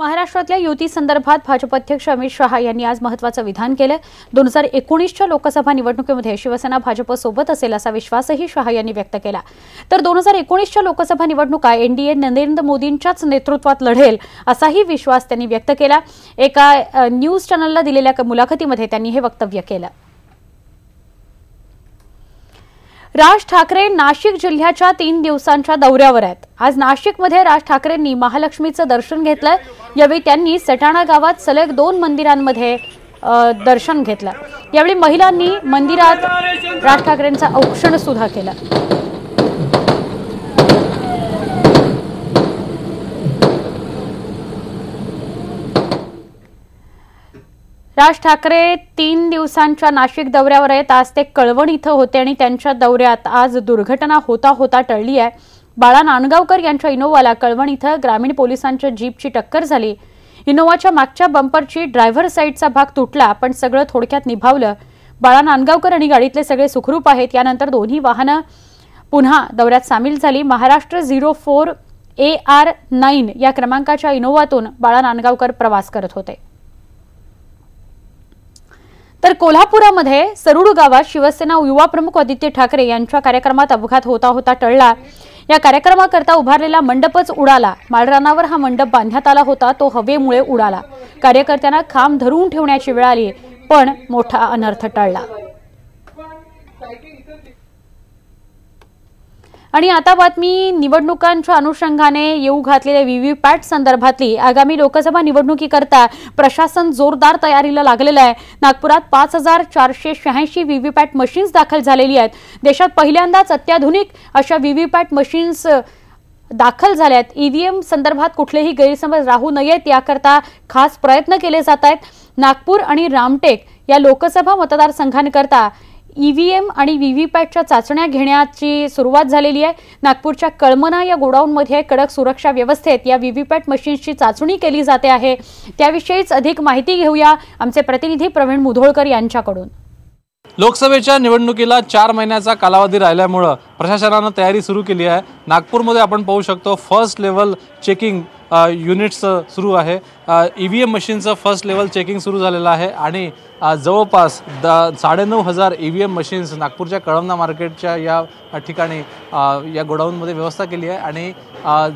महाराष्ट्रातल्या युती संदर्भात भाजप अध्यक्ष अमित शहा यांनी आज महत्त्वाचं विधान केलं। 2019च्या लोकसभा निवडणुकीमध्ये शिवसेना भाजप सोबत असेल असा विश्वासही शहा यांनी व्यक्त केला। तर 2019च्या लोकसभा निवडणुका एनडीए नरेंद्र मोदींच्याच नेतृत्वात लढेल असाही विश्वास त्यांनी व्यक्त केला। एका न्यूज चॅनलला दिलेल्या मुलाखतीमध्ये त्यांनी हे वक्तव्य केलं। राज ठाकरे नाशिक जिल्ह्याच्या 3 दिवसांच्या दौऱ्यावर आहेत। आज नाशिकमध्ये राज ठाकरेंनी महालक्ष्मीचं दर्शन घेतलं। यावेळी त्यांनी सटाणा गावात सलग 2 मंदिरांमध्ये दर्शन घेतलं। यावेळी महिलांनी मंदिरात राज ठाकरेंचं औक्षण सुद्धा केलं। राज ठाकरे 3 दिवसांच्या नाशिक दौऱ्यावर आहेत। आज ते कळवण इथं होते आणि त्यांच्या दौऱ्यात आज दुर्घटना होता टळली आहे। बाळा नांदगावकर यांच्या इनोवाला कळवण इथं ग्रामीण पोलिसांच्या जीपची टक्कर झाली। इनोवाच्या मागच्या बंपरची ड्रायव्हर साईडचा भाग तुटला, पण सगळं थोडक्यात निभावलं। बाळा नांदगावकर आणि गाडीतले सगळे सुखरूप आहेत। यानंतर दोन्ही वाहनं पुन्हा दौऱ्यात सामील झाली। महाराष्ट्र 04 AR9 या क्रमांकाच्या इनोवातून बाळा नांदगावकर प्रवास करत होते। तर कोल्हापुरामध्ये सरुड गावात शिवसेना युवा प्रमुख आदित्य ठाकरे यांच्या कार्यक्रमात अपघात होता टळला। या कार्यक्रमाकरता उभारलेला मंडपच उडाला। माळरानावर हा मंडप बांधण्यात आला होता, तो हवेमुळे उडाला। कार्यकर्त्यांना खांब धरून ठेवण्याची वेळ आली, पण मोठा अनर्थ टळला। आणि आता बातमी निवडणुकांच्या अनुषंगाने येऊ घातलेल्या व्हीव्हीपॅट संदर्भातली। आगामी लोकसभा निवडणुकीकरता प्रशासन जोरदार तयारीला लागलेलं आहे। नागपुरात 5486 व्हीव्हीपॅट मशीन्स दाखल झालेली आहेत। देशात पहिल्यांदाच अत्याधुनिक अशा व्हीव्हीपॅट मशीन्स दाखल झाल्यात। ईव्हीएम संदर्भात कुठलेही गैरसमज राहू नयेत याकरता खास प्रयत्न केले जात आहेत। नागपूर आणि रामटेक या लोकसभा मतदारसंघांकरता ईव्हीएम आणि व्हीव्हीपॅटच्या चाचण्या घेण्याची सुरुवात झालेली आहे। नागपूरच्या कळमना या गोडाऊनमध्ये कडक सुरक्षा व्यवस्थेत या व्हीव्हीपॅट मशीन्सची चाचणी केली जाते आहे। त्याविषयीच अधिक माहिती घेऊया आमचे प्रतिनिधी प्रवीण मुधोळकर यांच्याकडून। लोकसभेच्या निवडणुकीला 4 महिन्याचा कालावधी राहिल्यामुळे प्रशासनाने तयारी सुरू केली आहे। नागपूरमध्ये आपण पाहू शकतो फर्स्ट लेवल चेकिंग युनिट्स सुरू आहे। ईव्हीएम मशीनचं फर्स्ट लेवल चेकिंग सुरू झालेलं आहे आणि जवळपास 9500 ईव्हीएम मशीन्स नागपूरच्या कळमना मार्केटच्या या ठिकाणी या गोडाऊनमध्ये व्यवस्था केली आहे आणि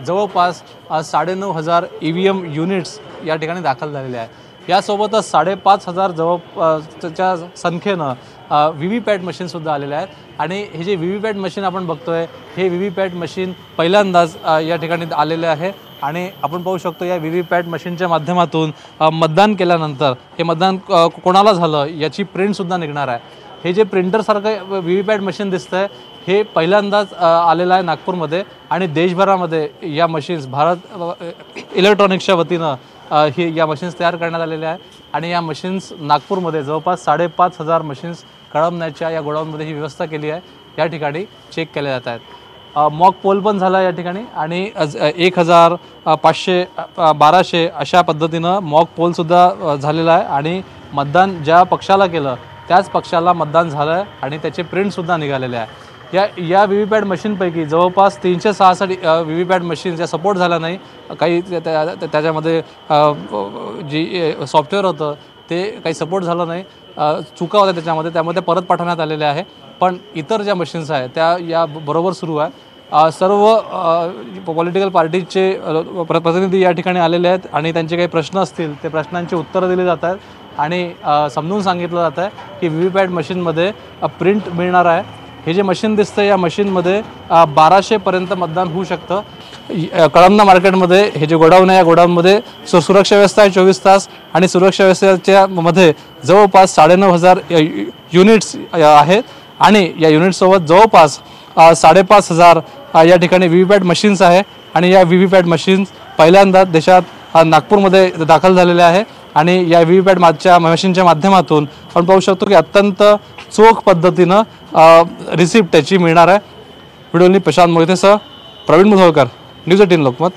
जवळपास 9500 ईव्हीएम युनिट्स या ठिकाणी दाखल झालेले आहे। यासोबतच 5500 जवळच्या संख्येनं व्हीव्हीपॅट मशीनसुद्धा आलेले आहेत आणि हे जे व्हीव्हीपॅट मशीन आपण बघतोय हे व्हीव्हीपॅट मशीन पहिल्यांदाच या ठिकाणी आलेले आहे आणि आपण पाहू शकतो या व्हीव्हीपॅट मशीनच्या माध्यमातून मतदान केल्यानंतर हे मतदान कोणाला झालं याची प्रिंटसुद्धा निघणार आहे। हे जे प्रिंटरसारखं व्हीव्हीपॅट मशीन दिसतंय हे पहिल्यांदाच आलेलं आहे नागपूरमध्ये आणि देशभरामध्ये या मशीन्स भारत इलेक्ट्रॉनिक्सच्या वतीनं या मशीन्स तयार करण्यात आलेल्या आहेत आणि या मशीन्स नागपूरमध्ये जवळपास 5500 मशीन्स कळमण्याच्या या गोडाऊनमध्ये ही व्यवस्था केली आहे। या ठिकाणी चेक केले जात आहेत। मॉक पोल पण झाला या ठिकाणी आणि 1500 1200 अशा पद्धतीनं मॉक पोलसुद्धा झालेला आहे आणि मतदान ज्या पक्षाला केलं त्याच पक्षाला मतदान झालं आहे आणि त्याचे प्रिंटसुद्धा निघालेले आहे। या व्हीव्हीपॅट मशीनपैकी जवळपास 366 व्हीव्हीपॅट मशीन्स या सपोर्ट झाला नाही। काही त्याच्यामध्ये जी सॉफ्टवेअर होतं ते काही सपोर्ट झालं नाही, चुका होत्या त्यामध्ये परत पाठवण्यात आलेले आहे। पण इतर ज्या मशीन्स आहेत त्या या बरोबर सुरू आहे। सर्व पॉलिटिकल पार्टीचे प्रतिनिधी या ठिकाणी आलेले आहेत आणि त्यांचे काही प्रश्न असतील ते प्रश्नांची उत्तरं दिली जात आहेत आणि समजून सांगितलं जातं आहे की व्हीव्हीपॅट मशीनमध्ये प्रिंट मिळणार आहे। हे जे मशीन दिसतं या मशीनमध्ये 1200 पर्यंत मतदान होऊ शकतं। कळमना मार्केटमध्ये हे जे गोडाऊन आहे या गोडाऊनमध्ये सुरक्षा व्यवस्था आहे 24 तास आणि सुरक्षा व्यवस्थेच्या मध्ये जवळपास 9500 युनिट्स आहेत आणि या युनिटसोबत जवळपास 5500 या ठिकाणी व्हीव्हीपॅट मशीन्स आहे आणि या व्हीव्हीपॅट मशीन्स पहिल्यांदा देशात नागपूरमध्ये दाखल झालेल्या आहे आणि या व्हीव्हीपॅट मशीनच्या माध्यमातून आपण पाहू शकतो की अत्यंत चोख पद्धतीनं रिसिप्ट त्याची मिळणार आहे। व्हिडिओनी प्रशांत मोहितेसह प्रवीण मुधोळकर, न्यूज 18 लोकमत।